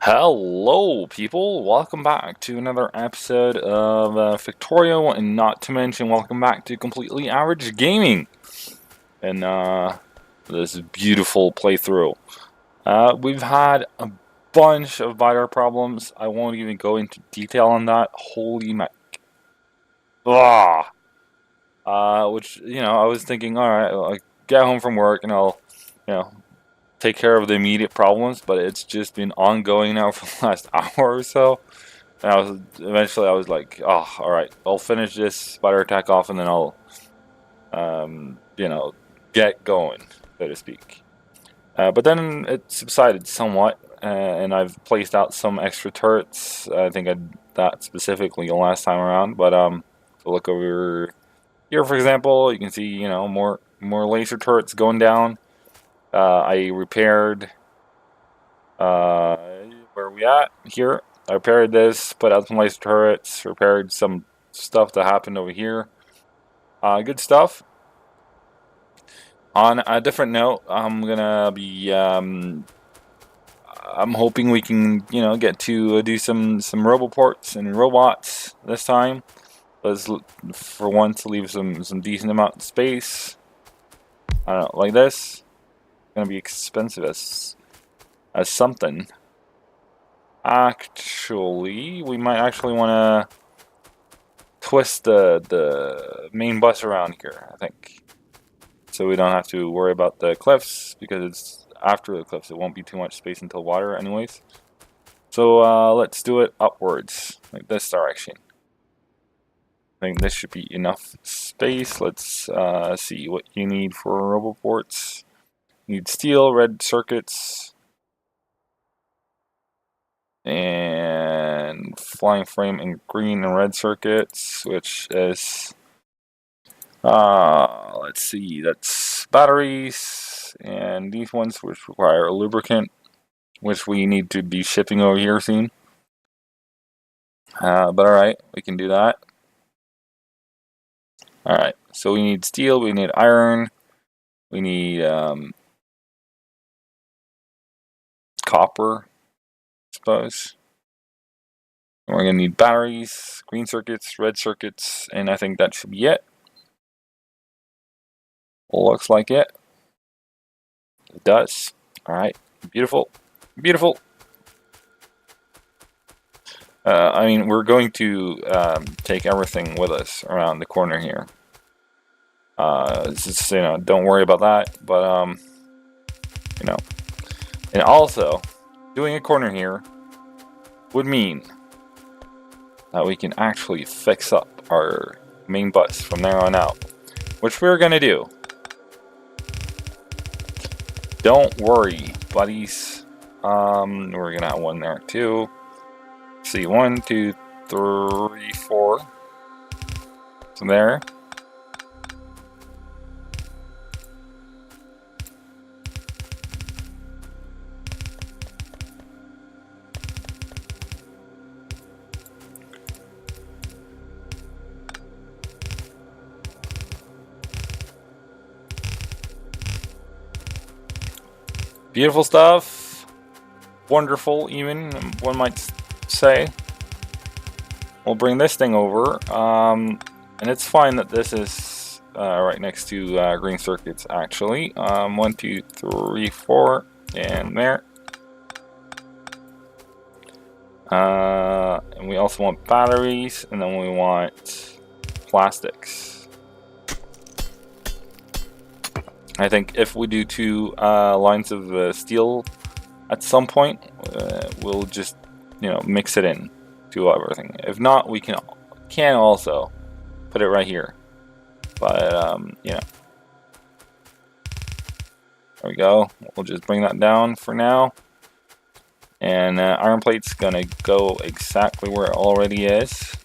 Hello, people. Welcome back to another episode of Factorio, and not to mention, welcome back to Completely Average Gaming and this beautiful playthrough. We've had a bunch of biter problems. I won't even go into detail on that. Holy mac. Ah! Which, I was thinking, alright, I'll get home from work and I'll, you know, take care of the immediate problems, but it's just been ongoing now for the last hour or so. And I was like, oh, all right, I'll finish this spider attack off, and then I'll, get going, so to speak. But then it subsided somewhat, and I've placed out some extra turrets. I think I did that specifically the last time around. But so look over here, for example, you can see, more laser turrets going down. I repaired. Where are we at? Here. I repaired this, put out some laser turrets, repaired some stuff that happened over here. Good stuff. On a different note, I'm gonna be. I'm hoping we can, get to do some roboports and robots this time. Let's, for once, leave some decent amount of space. I don't know, like this. It's gonna be expensive as something. Actually, we might actually want to twist the main bus around here, I think. So we don't have to worry about the cliffs, because it's after the cliffs. It won't be too much space until water anyways. So let's do it upwards, like this direction. I think this should be enough space. Let's see what you need for roboports. You need steel, red circuits, and flying frame in green and red circuits, which is let's see, that's batteries, and these ones which require a lubricant, which we need to be shipping over here soon. But alright, we can do that. Alright, so we need steel, we need iron, we need copper, I suppose. And we're going to need batteries, green circuits, red circuits, and I think that should be it. Looks like it. It does. Alright, beautiful. Beautiful. I mean, we're going to take everything with us around the corner here. Just, don't worry about that. But, and also, doing a corner here would mean that we can actually fix up our main bus from there on out, which we're going to do. Don't worry, buddies. We're going to have one there, too. See, 1, 2, 3, 4. So there. Beautiful stuff. Wonderful, even, one might say. We'll bring this thing over. And it's fine that this is right next to green circuits, actually. 1, 2, 3, 4, and there. And we also want batteries, and then we want plastics. I think if we do 2 lines of steel at some point, we'll just, mix it in to everything. If not, we can also put it right here. But, there we go. We'll just bring that down for now. And iron plate's gonna go exactly where it already is.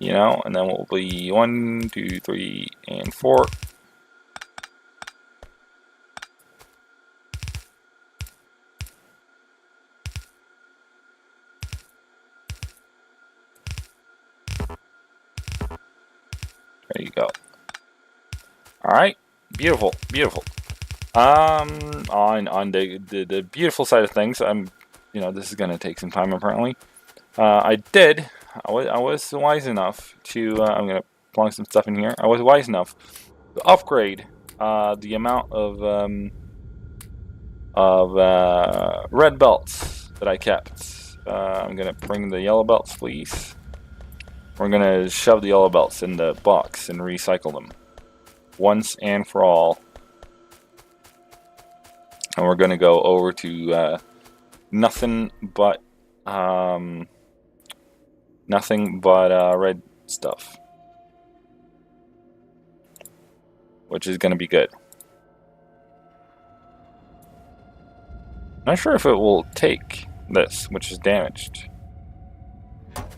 And then we'll be 1, 2, 3, and 4. There you go. Alright, beautiful, beautiful. On the beautiful side of things, this is gonna take some time apparently. I was wise enough to, I'm gonna plug some stuff in here. I was wise enough to upgrade the amount of red belts that I kept. I'm gonna bring the yellow belts, please. We're gonna shove the yellow belts in the box and recycle them once and for all. And we're gonna go over to nothing but red stuff, which is gonna be good. Not sure if it will take this, which is damaged.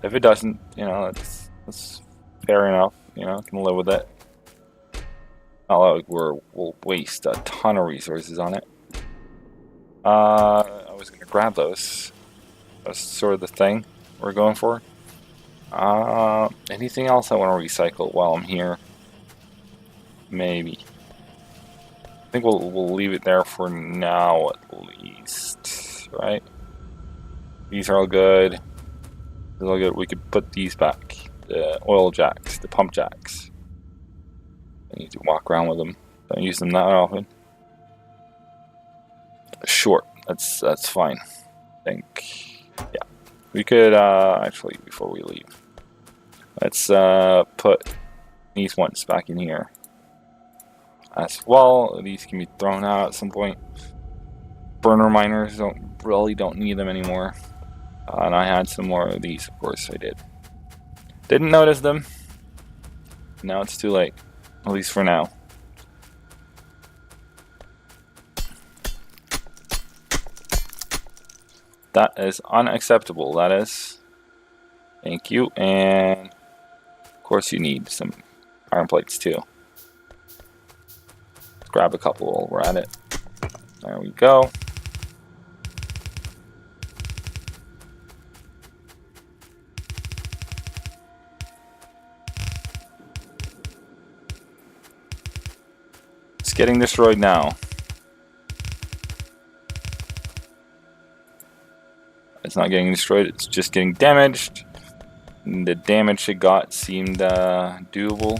If it doesn't, that's fair enough. I can live with it. Not like we'll waste a ton of resources on it. I was gonna grab those. That's sort of the thing we're going for. Anything else I want to recycle while I'm here? Maybe. I think we'll leave it there for now at least, right? These are all good. These are all good. We could put these back. The oil jacks, the pump jacks. I need to walk around with them. Don't use them that often. Sure, that's fine. I think, yeah. We could actually, before we leave, let's put these ones back in here as well. These can be thrown out at some point. Burner miners don't need them anymore. And I had some more of these, of course I did. Didn't notice them. Now it's too late, at least for now. That is unacceptable, that is. Thank you, and of course you need some iron plates too. Let's grab a couple while we're at it. There we go. It's getting destroyed now. It's not getting destroyed, it's just getting damaged. And the damage it got seemed doable.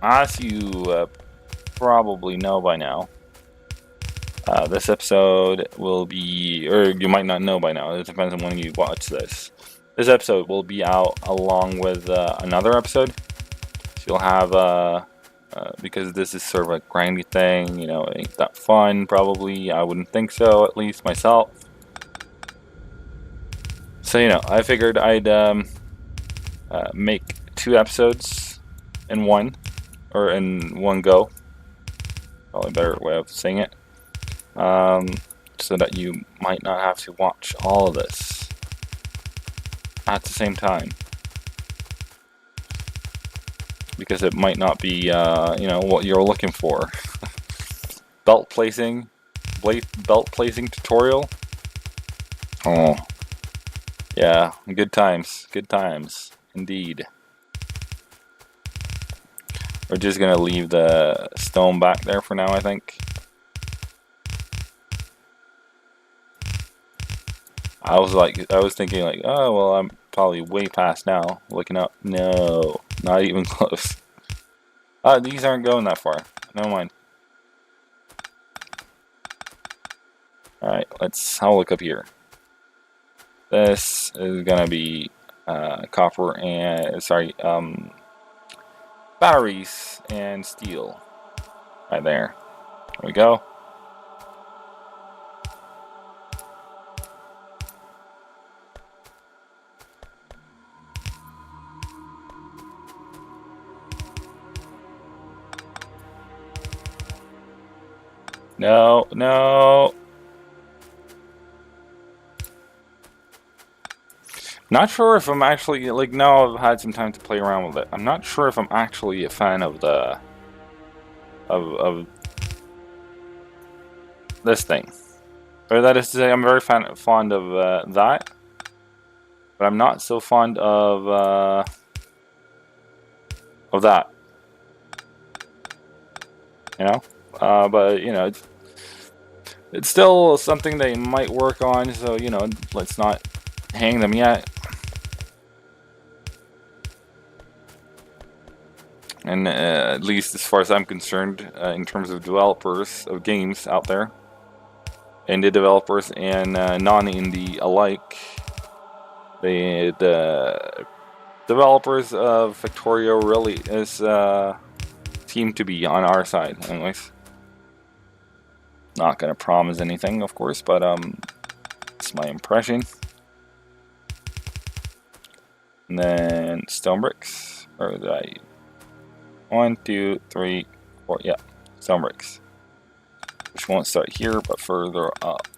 As you probably know by now, this episode will be, or you might not know by now, it depends on when you watch this. This episode will be out along with another episode. So you'll have, because this is sort of a grindy thing, it ain't that fun, probably. I wouldn't think so, at least myself. So, I figured I'd make 2 episodes in one go. Probably a better way of saying it. So that you might not have to watch all of this at the same time, because it might not be what you're looking for. belt placing tutorial. Oh yeah, good times indeed. We're just gonna leave the stone back there for now, I think. I was thinking like, oh well, I'm probably way past now. Looking up, no, not even close. These aren't going that far. Never mind. All right, I'll look up here. This is gonna be copper and batteries and steel. Right there. There we go. No. Not sure if I'm actually, now I've had some time to play around with it. I'm not sure if I'm actually a fan of of this thing. Or that is to say, I'm very fond of that, but I'm not so fond of that. You know, but you know, it's still something they might work on. So you know, let's not hang them yet. And at least as far as I'm concerned, in terms of developers of games out there, indie developers and non-indie alike, the developers of Factorio really is seem to be on our side, anyways. Not gonna promise anything, of course, but it's my impression. And then stone bricks, or did I? 1, 2, 3, 4. Yeah, stone bricks. Which won't start here, but further up.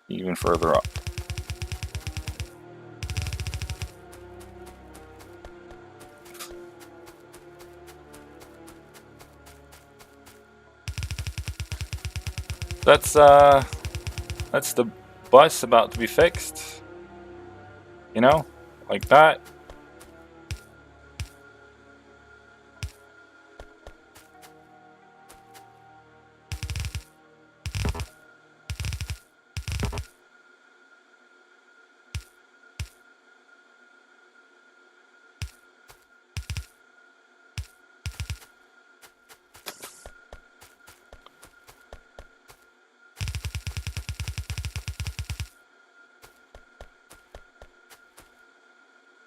Even further up. That's the bus about to be fixed. You know, like that.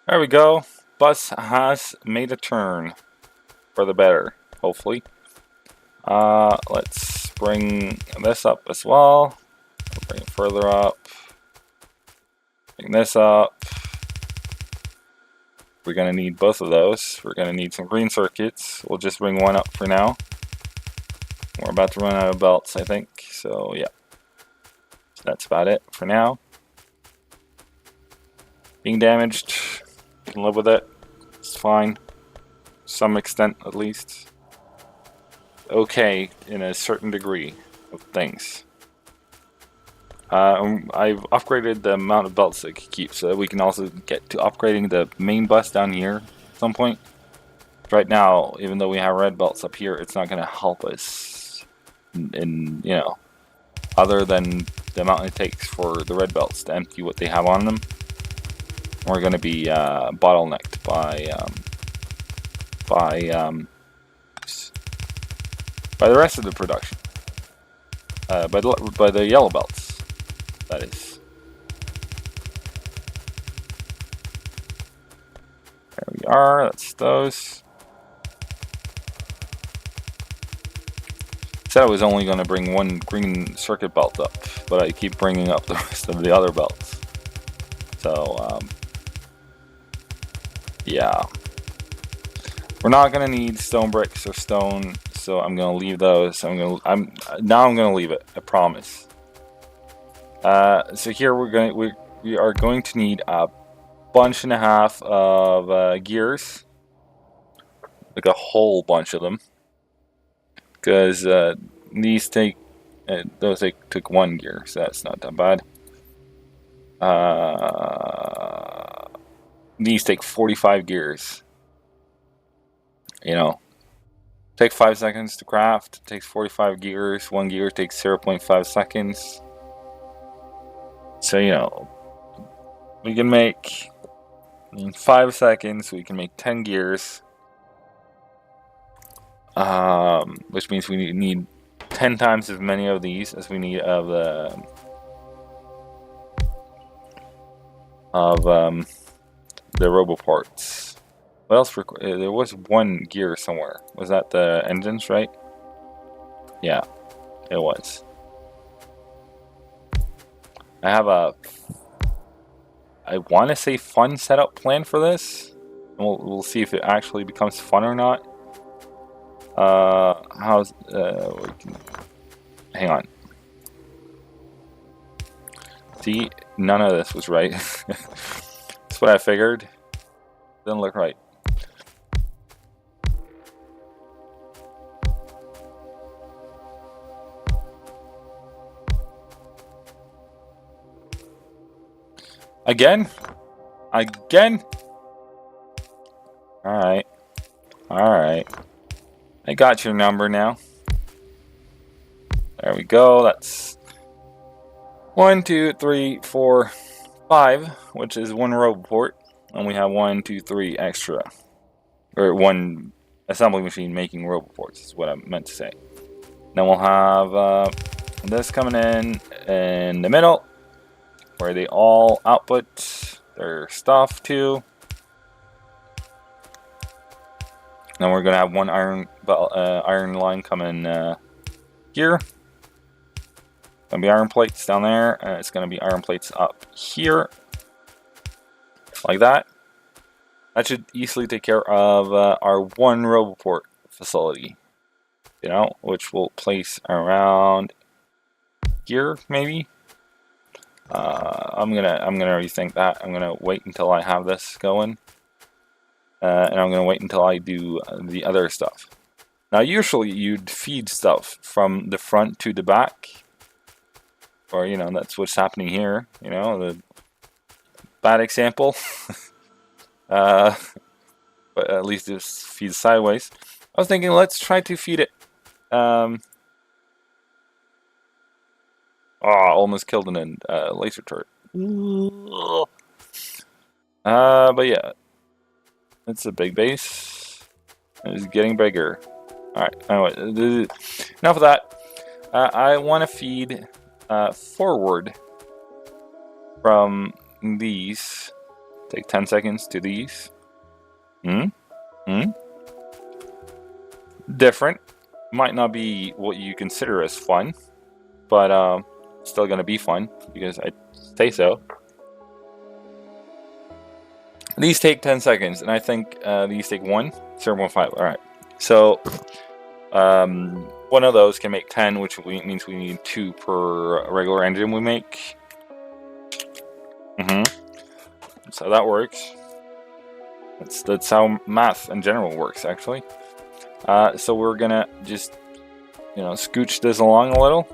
There we go. Bus has made a turn for the better, hopefully. Let's bring this up as well. Bring it further up. Bring this up. We're gonna need both of those. We're gonna need some green circuits. We'll just bring one up for now. We're about to run out of belts, I think. So yeah, so that's about it for now. Being damaged, can live with it. It's fine, to some extent at least. Okay, in a certain degree of things. I've upgraded the amount of belts it can keep, so that we can also get to upgrading the main bus down here at some point. Right now, even though we have red belts up here, it's not going to help us in, you know, other than the amount it takes for the red belts to empty what they have on them. We're going to be bottlenecked by the rest of the production, by the yellow belts, that is. There we are, that's those. Said I was only going to bring one green circuit belt up, but I keep bringing up the rest of the other belts. So, yeah. We're not going to need stone bricks or stone, so I'm going to leave those. Now I'm going to leave it, I promise. So here we are going to need a bunch and a half of gears, like a whole bunch of them, because these take took 1 gear, so that's not that bad. These take 45 gears. You know, take 5 seconds to craft. It takes 45 gears. 1 gear takes 0.5 seconds. So you know, we can make in 5 seconds. We can make 10 gears, which means we need 10 times as many of these as we need of the robo parts. What else? There was 1 gear somewhere. Was that the engines, right? Yeah, it was. I have I want to say fun setup plan for this. We'll see if it actually becomes fun or not. Hang on. See, none of this was right. That's what I figured. Doesn't look right. Again? Again? Alright. Alright. I got your number now. There we go. That's 1, 2, 3, 4, 5, which is 1 roboport. And we have 1, 2, 3 extra. Or 1 assembly machine making roboports is what I meant to say. Then we'll have this coming in the middle, where they all output their stuff to. Then we're gonna have 1 iron line coming here. Gonna be iron plates down there, and it's gonna be iron plates up here, like that. That should easily take care of our 1 roboport facility, you know, which we'll place around here, maybe. I'm gonna rethink that. I'm gonna wait until I have this going, and I'm gonna wait until I do the other stuff. Now, usually you'd feed stuff from the front to the back, or you know, that's what's happening here. You know, the bad example, but at least it feeds sideways. I was thinking, let's try to feed it. Oh, almost killed an laser turret. But yeah, it's a big base. It's getting bigger. All right. Anyway, enough of that. I want to feed forward from these. Take 10 seconds to these. Different. Might not be what you consider as fun, but still gonna be fun because I say so. These take 10 seconds, and I think these take 0.5. All right. So one of those can make 10, which means we need 2 per regular engine we make. So that works. That's how math in general works, actually. So we're gonna just, you know, scooch this along a little.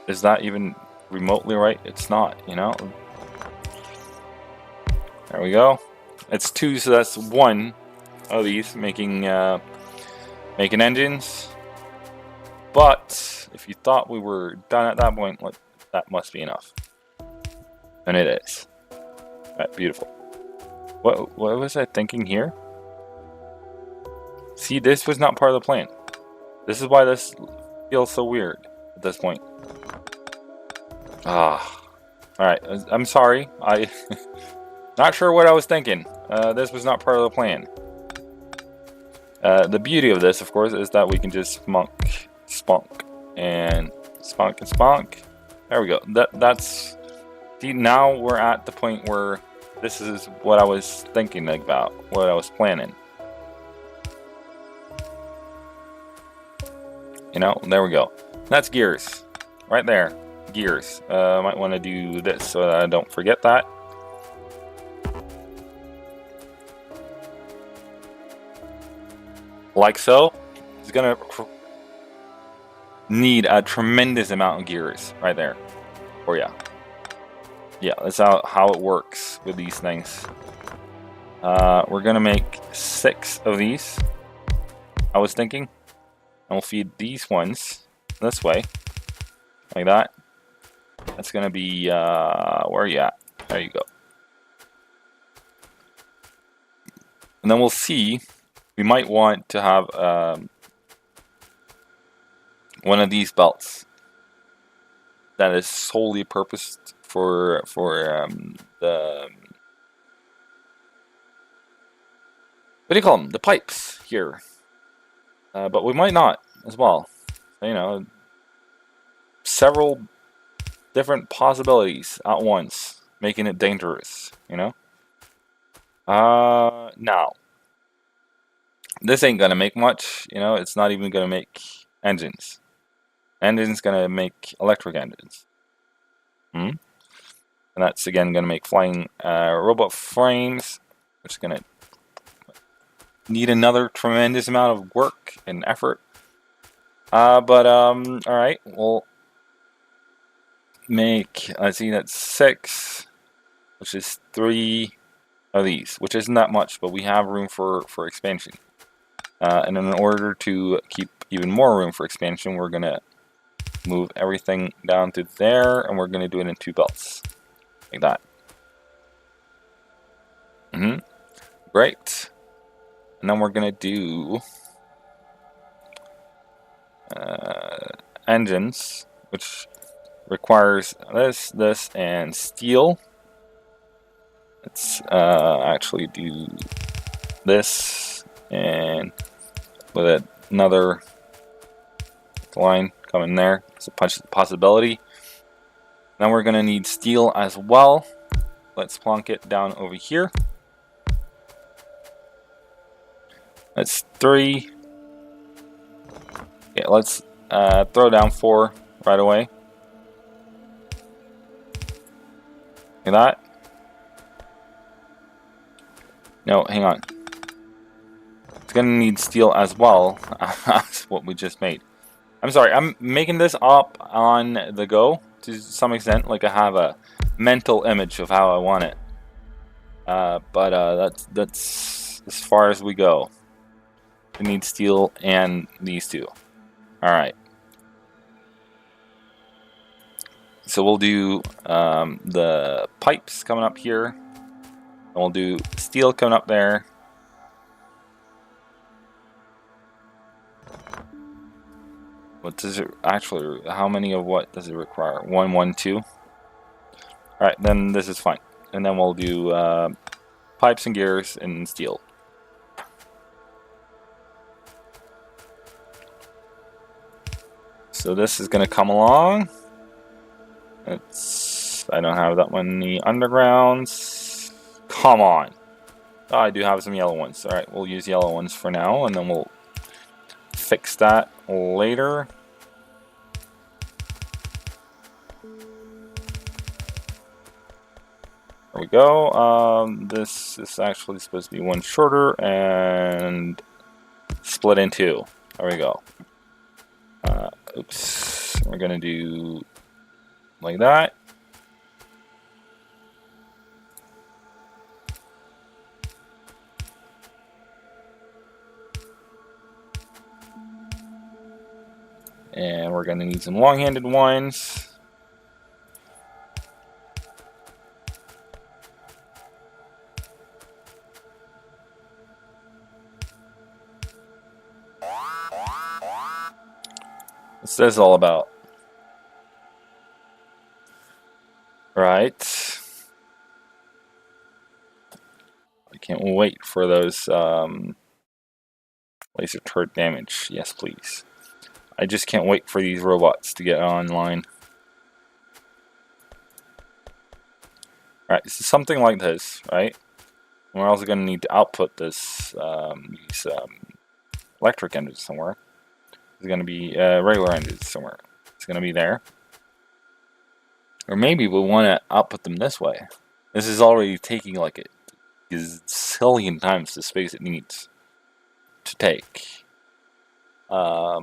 Is that even remotely right? It's not, you know. There we go. It's 2, so that's 1 of these making engines. But if you thought we were done at that point, that must be enough, and it is. Right, beautiful. What was I thinking here? See, this was not part of the plan. This is why this feels so weird at this point. Alright, I'm sorry. Not sure what I was thinking. This was not part of the plan. The beauty of this, of course, is that we can just spunk, and spunk. There we go. That's... See, now we're at the point where this is what I was thinking about, what I was planning. You know, there we go. That's gears. Right there. Gears. I might want to do this so that I don't forget that. Like so. It's going to need a tremendous amount of gears right there. Oh yeah. Yeah, that's how it works with these things. We're going to make 6 of these, I was thinking. And we'll feed these ones this way. Like that. That's going to be, where are you at? There you go. And then we'll see, we might want to have one of these belts that is solely purposed for the, what do you call them? The pipes here. But we might not as well. You know, several different possibilities at once, making it dangerous, you know? Now, this ain't gonna make much, you know, it's not even gonna make engines. Engines gonna make electric engines. And that's again gonna make flying robot frames, which is gonna need another tremendous amount of work and effort. Alright, well, make, let's see, that's 6, which is 3 of these, which isn't that much, but we have room for expansion. And in order to keep even more room for expansion, we're going to move everything down to there, and we're going to do it in 2 belts, like that. Great. And then we're going to do engines, which requires this, and steel. Let's actually do this, and with another line coming there. It's a possibility. Then we're going to need steel as well. Let's plonk it down over here. That's 3. Yeah, let's throw down 4 right away. Look at that. No, hang on. It's going to need steel as well as what we just made. I'm sorry, I'm making this up on the go to some extent. Like I have a mental image of how I want it. But that's as far as we go. We need steel and these 2. Alright. So we'll do the pipes coming up here. And we'll do steel coming up there. What does it actually, how many of what does it require? 1, 1, 2. Alright, then this is fine. And then we'll do pipes and gears and steel. So this is going to come along. I don't have that many undergrounds. Come on. Oh, I do have some yellow ones. Alright, we'll use yellow ones for now, and then we'll fix that later. There we go. This is actually supposed to be 1 shorter and split in 2. There we go. Oops. We're gonna do like that. And we're gonna need some long-handed ones. What's this all about? Right. I can't wait for those laser turret damage. Yes, please. I just can't wait for these robots to get online. Alright, so something like this, right? We're also going to need to output this these electric engines somewhere. It's going to be regular engines somewhere. It's going to be there. Or maybe we want to output them this way. This is already taking like a gazillion times the space it needs to take. Have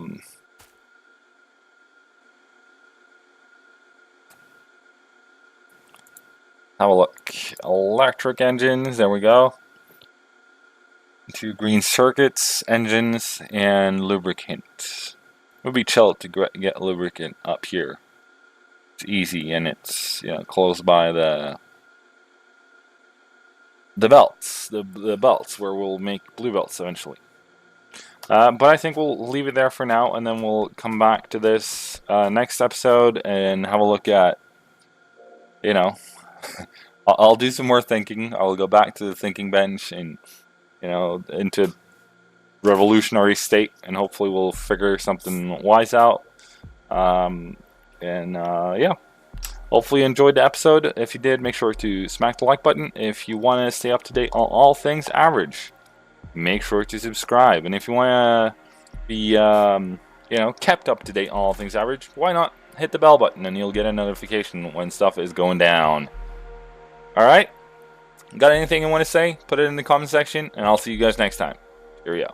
a look. Electric engines, there we go. 2 green circuits, engines, and lubricant. It would be chill to get lubricant up here. It's easy, and it's, you know, close by the belts, the belts where we'll make blue belts eventually. But I think we'll leave it there for now, and then we'll come back to this next episode and have a look at, you know, I'll do some more thinking. I'll go back to the thinking bench and, you know, into revolutionary state, and hopefully we'll figure something wise out. Yeah. Hopefully you enjoyed the episode. If you did, make sure to smack the like button. If you want to stay up to date on all things average, make sure to subscribe. And if you want to be, you know, kept up to date on all things average, why not hit the bell button and you'll get a notification when stuff is going down. Alright? Got anything you want to say? Put it in the comment section, and I'll see you guys next time. Cheerio.